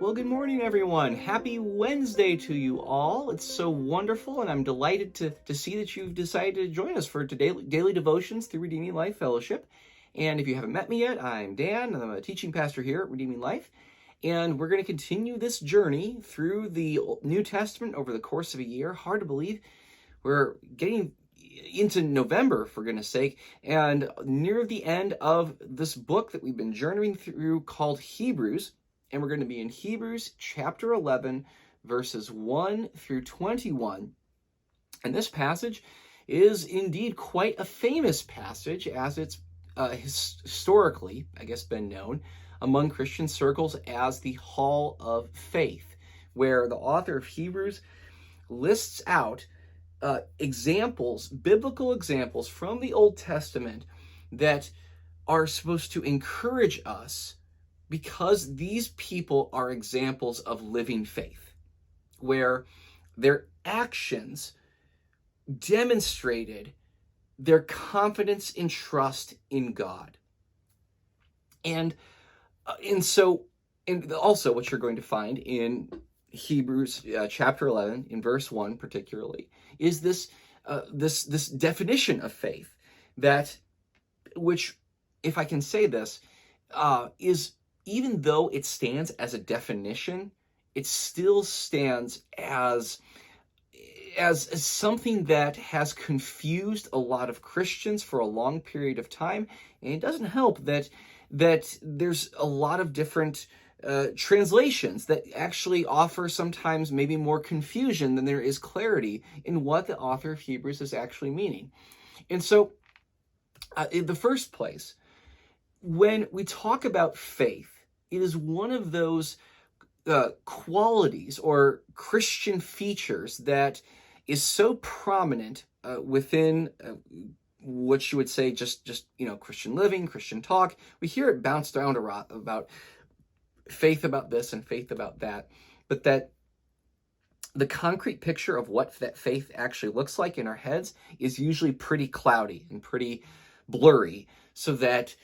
Well, good morning, everyone. Happy Wednesday to you all. It's so wonderful, and I'm delighted to see that you've decided to join us for today's daily devotions through Redeeming Life Fellowship. And if you haven't met me yet, I'm Dan. I'm a teaching pastor here at Redeeming Life. And we're going to continue this journey through the New Testament over the course of a year. Hard to believe. We're getting into November, for goodness sake, and near the end of this book that we've been journeying through called Hebrews. And we're going to be in Hebrews chapter 11, verses 1 through 21. And this passage is indeed quite a famous passage, as it's historically, I guess, been known among Christian circles as the Hall of Faith, where the author of Hebrews lists out examples, biblical examples from the Old Testament that are supposed to encourage us, because these people are examples of living faith, where their actions demonstrated their confidence and trust in God. And also what you're going to find in Hebrews chapter 11, in verse 1 particularly, is this definition of faith which, if I can say this, is, even though it stands as a definition, it still stands as something that has confused a lot of Christians for a long period of time. And it doesn't help that there's a lot of different translations that actually offer sometimes maybe more confusion than there is clarity in what the author of Hebrews is actually meaning. And so, in the first place, when we talk about faith, it is one of those qualities or Christian features that is so prominent within what you would say just Christian living, Christian talk. We hear it bounced around a lot about faith about this and faith about that, but that the concrete picture of what that faith actually looks like in our heads is usually pretty cloudy and pretty blurry, so that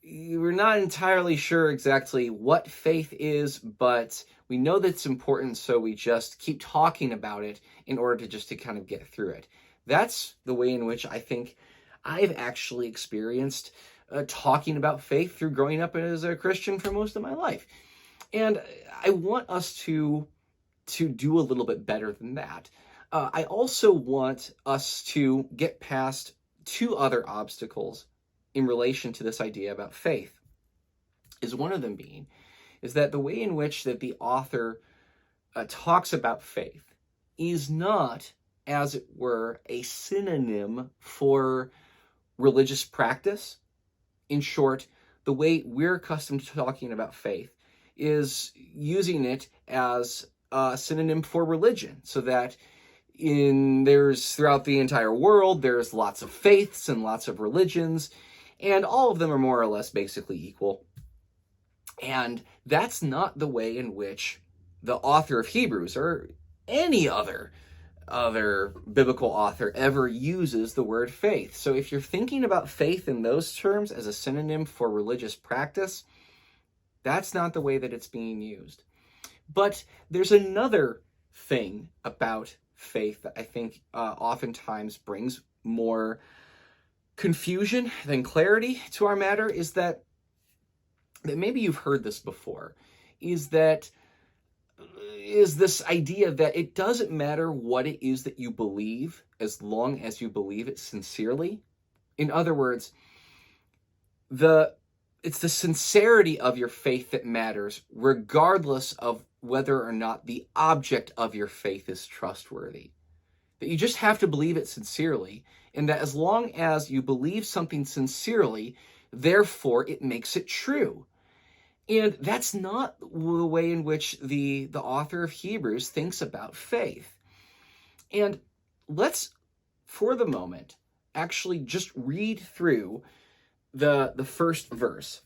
we're not entirely sure exactly what faith is, but we know that it's important, so we just keep talking about it in order to kind of get through it. That's the way in which I think I've actually experienced talking about faith through growing up as a Christian for most of my life. And I want us to do a little bit better than that. I also want us to get past two other obstacles in relation to this idea about faith. Is one of them being is that the way in which that the author talks about faith is not, as it were, a synonym for religious practice. In short, the way we're accustomed to talking about faith is using it as a synonym for religion, so that there's throughout the entire world, there's lots of faiths and lots of religions, and all of them are more or less basically equal. And that's not the way in which the author of Hebrews or any other biblical author ever uses the word faith. So if you're thinking about faith in those terms as a synonym for religious practice, that's not the way that it's being used. But there's another thing about faith that I think oftentimes brings more confusion than clarity to our matter, is that maybe you've heard this before, is this idea that it doesn't matter what it is that you believe as long as you believe it sincerely. In other words, it's the sincerity of your faith that matters, regardless of whether or not the object of your faith is trustworthy. That you just have to believe it sincerely, and that as long as you believe something sincerely, therefore it makes it true. And that's not the way in which the author of Hebrews thinks about faith. And let's, for the moment, actually just read through the first verse.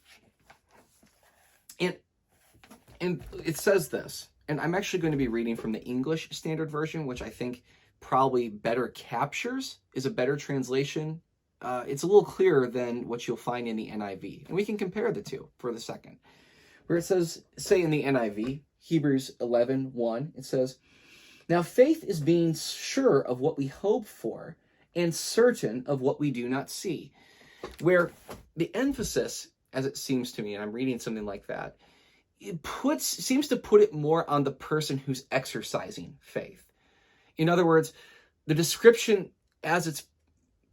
And it says this, and I'm actually going to be reading from the English Standard Version, which I think probably better captures, is a better translation. It's a little clearer than what you'll find in the NIV. And we can compare the two for the second. Where it says, say in the NIV, Hebrews 11:1, it says, "Now faith is being sure of what we hope for and certain of what we do not see." Where the emphasis, as it seems to me, and I'm reading something like that, seems to put it more on the person who's exercising faith. In other words, the description as it's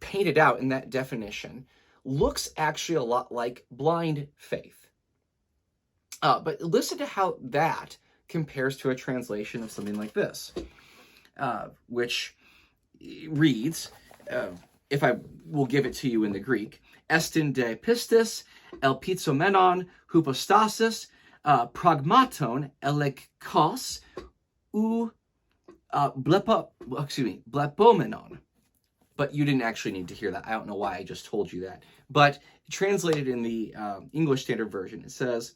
painted out in that definition looks actually a lot like blind faith. But listen to how that compares to a translation of something like this, which reads, if I will give it to you in the Greek, "Estin de pistis, elpizomenon, hypostasis, pragmaton, elekos, ou blepomenon." But you didn't actually need to hear that. I don't know why I just told you that. But translated in the English Standard Version, it says,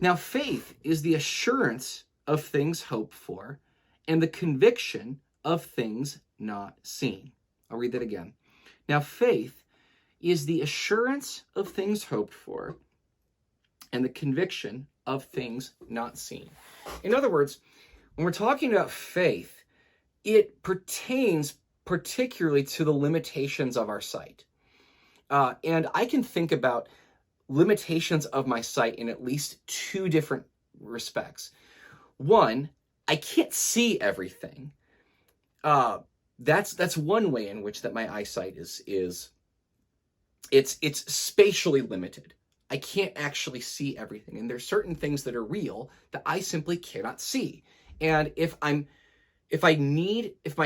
"Now faith is the assurance of things hoped for and the conviction of things not seen." I'll read that again. "Now faith is the assurance of things hoped for and the conviction of things not seen." In other words, when we're talking about faith, it pertains particularly to the limitations of our sight. And I can think about limitations of my sight in at least two different respects. One, I can't see everything. That's one way in which that my eyesight is it's spatially limited. I can't actually see everything, and there's certain things that are real that I simply cannot see. And if my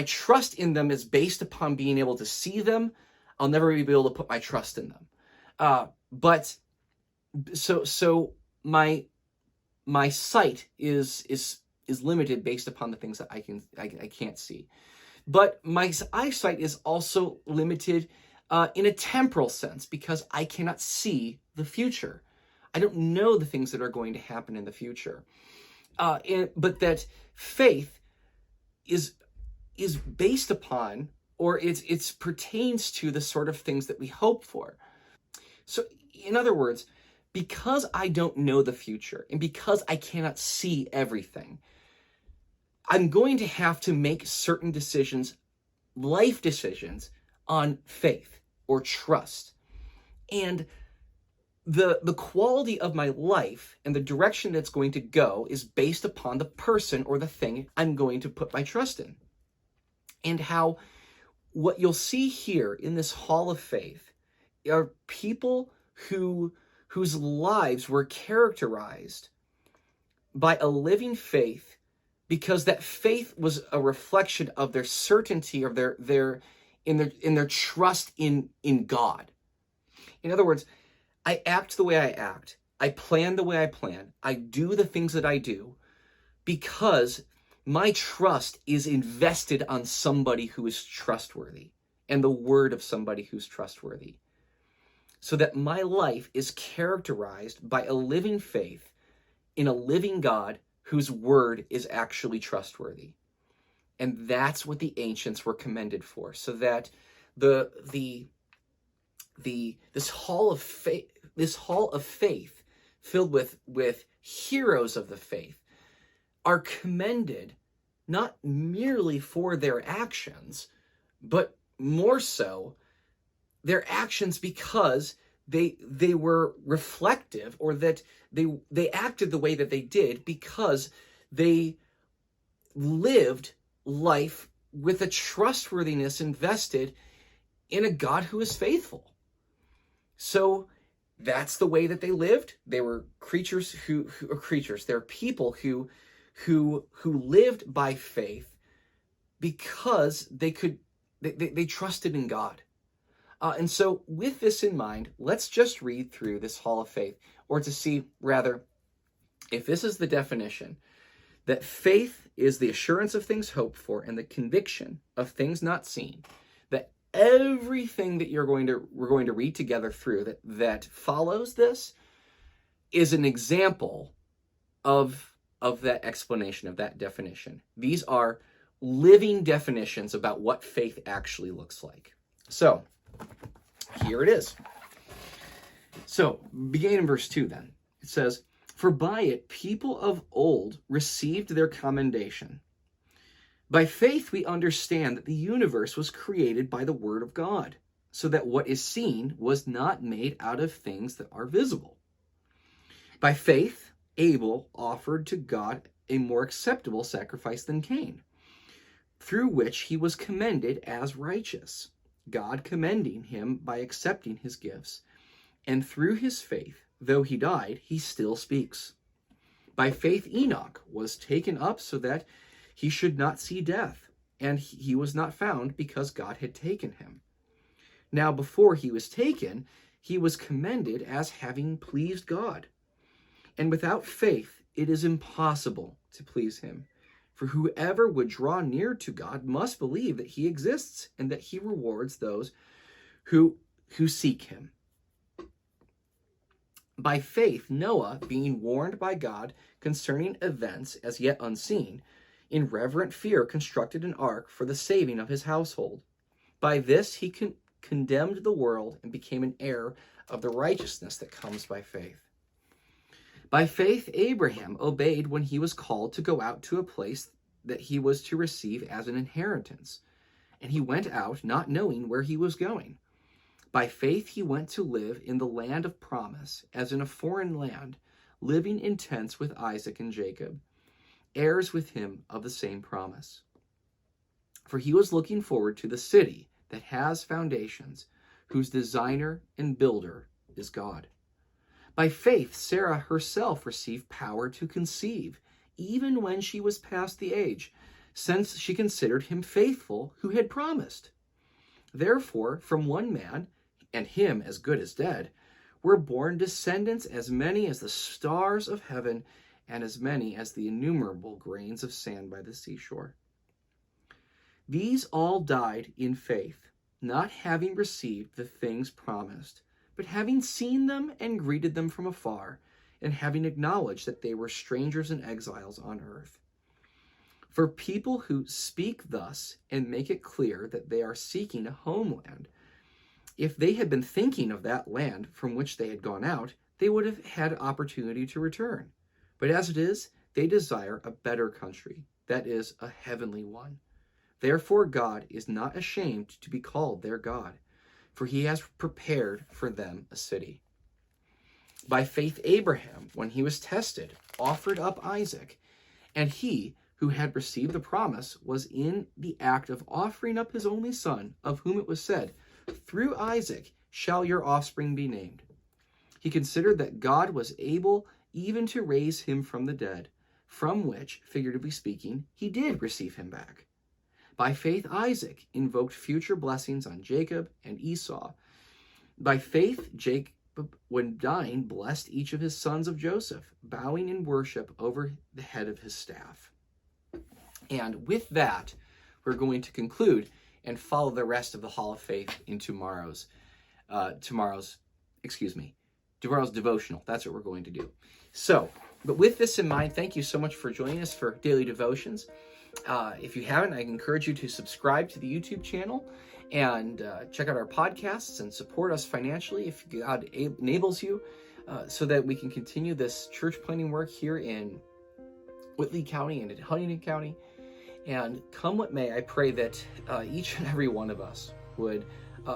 trust in them is based upon being able to see them, I'll never be able to put my trust in them. But so my sight is limited based upon the things that I can't see. But my eyesight is also limited in a temporal sense because I cannot see the future. I don't know the things that are going to happen in the future. But that faith is based upon, or it pertains to the sort of things that we hope for. So in other words, because I don't know the future and because I cannot see everything, I'm going to have to make certain decisions, life decisions, on faith or trust. And the quality of my life and the direction that's going to go is based upon the person or the thing I'm going to put my trust in. And how what you'll see here in this hall of faith are people whose lives were characterized by a living faith, because that faith was a reflection of their certainty of their trust in God. In other words, I act the way I act. I plan the way I plan. I do the things that I do because my trust is invested on somebody who is trustworthy and the word of somebody who's trustworthy. So that my life is characterized by a living faith in a living God whose word is actually trustworthy. And that's what the ancients were commended for. So that this hall of faith filled with heroes of the faith are commended not merely for their actions, but more so their actions because they were reflective, or that they acted the way that they did because they lived life with a trustworthiness invested in a God who is faithful. So that's the way that they lived. They were creatures who are creatures. They're people who lived by faith because they trusted in God. And so with this in mind, let's just read through this hall of faith, or to see rather, if this is the definition, that faith is the assurance of things hoped for and the conviction of things not seen, that everything that we're going to read together through that follows this is an example of that explanation, of that definition. These are living definitions about what faith actually looks like. So here it is. So beginning in verse 2 then, it says, For by it people of old received their commendation. By faith we understand that the universe was created by the word of God, so that what is seen was not made out of things that are visible. By faith Abel offered to God a more acceptable sacrifice than Cain, through which he was commended as righteous, God commending him by accepting his gifts. And through his faith, though he died, he still speaks. By faith Enoch was taken up so that he should not see death, and he was not found because God had taken him. Now before he was taken, he was commended as having pleased God. And without faith it is impossible to please him. For whoever would draw near to God must believe that he exists and that he rewards those who seek him. By faith, Noah, being warned by God concerning events as yet unseen, in reverent fear constructed an ark for the saving of his household. By this he condemned the world and became an heir of the righteousness that comes by faith. By faith, Abraham obeyed when he was called to go out to a place that he was to receive as an inheritance. And he went out not knowing where he was going. By faith, he went to live in the land of promise, as in a foreign land, living in tents with Isaac and Jacob, heirs with him of the same promise. For he was looking forward to the city that has foundations, whose designer and builder is God. By faith, Sarah herself received power to conceive, even when she was past the age, since she considered him faithful who had promised. Therefore, from one man, and him as good as dead, were born descendants as many as the stars of heaven and as many as the innumerable grains of sand by the seashore. These all died in faith, not having received the things promised, but having seen them and greeted them from afar, and having acknowledged that they were strangers and exiles on earth. For people who speak thus and make it clear that they are seeking a homeland, if they had been thinking of that land from which they had gone out, they would have had opportunity to return. But as it is, they desire a better country, that is, a heavenly one. Therefore God is not ashamed to be called their God, for he has prepared for them a city. By faith Abraham, when he was tested, offered up Isaac, and he, who had received the promise, was in the act of offering up his only son, of whom it was said, "Through Isaac shall your offspring be named." He considered that God was able even to raise him from the dead, from which, figuratively speaking, he did receive him back. By faith Isaac invoked future blessings on Jacob and Esau. By faith Jacob, when dying, blessed each of his sons of Joseph, bowing in worship over the head of his staff. And with that, we're going to conclude and follow the rest of the Hall of Faith in tomorrow's devotional. That's what we're going to do. So, but with this in mind, thank you so much for joining us for Daily Devotions. If you haven't, I encourage you to subscribe to the YouTube channel and check out our podcasts and support us financially if God enables you, so that we can continue this church planting work here in Whitley County and in Huntington County. And come what may, I pray that each and every one of us would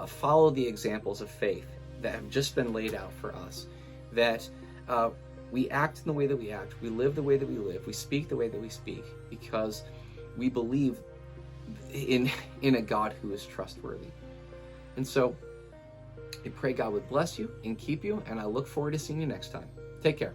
follow the examples of faith that have just been laid out for us, that we act in the way that we act, we live the way that we live, we speak the way that we speak, because we believe in a God who is trustworthy. And so I pray God would bless you and keep you, and I look forward to seeing you next time. Take care.